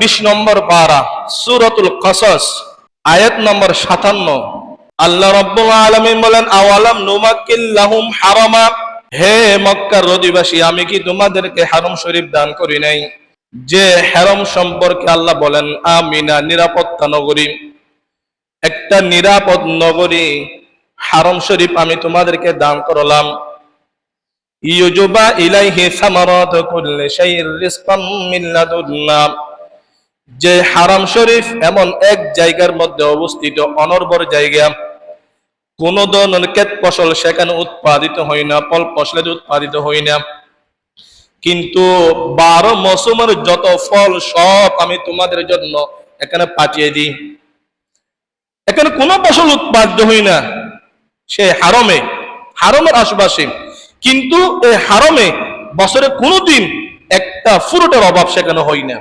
20 নম্বর পারা সূরাতুল কসস আয়াত নম্বর 57। আল্লাহ রাব্বুল আলামিন বলেন, আওয়ালাম নুমাক্কিল লাহুম হারামা, হে মক্কার অধিবাসী, আমি কি তোমাদেরকে হারম শরীফ দান করি নাই? যে হারম সম্পর্কে আল্লাহ বলেন আমিনা, নিরাপত্তা নগরী, একটা নিরাপদ নগরী হারম শরীফ আমি তোমাদেরকে দান করলাম। ইউজবা ইলাইহি সামারাতু কুল্লি শাইইন রিজকাম মিন লাদুন্না, যে হারাম শরীফ এমন এক জায়গার মধ্যে অবস্থিত, অনর্বর জায়গা, কোন ধরনের ক্ষেত ফসল সেখানে উৎপাদিত হয় না, ফল ফসল উৎপাদিত হয় না, কিন্তু 12 মৌসুমের যত ফল সব আমি তোমাদের জন্য এখানে পাঠিয়ে দিই। এখানে কোনো ফসল উৎপাদিত হয় না, সে হারমে, হারমের আশেপাশে, কিন্তু এই হারমে বছরে কোনোদিন একটা ফ্রুটের অভাব সেখানে হয় না।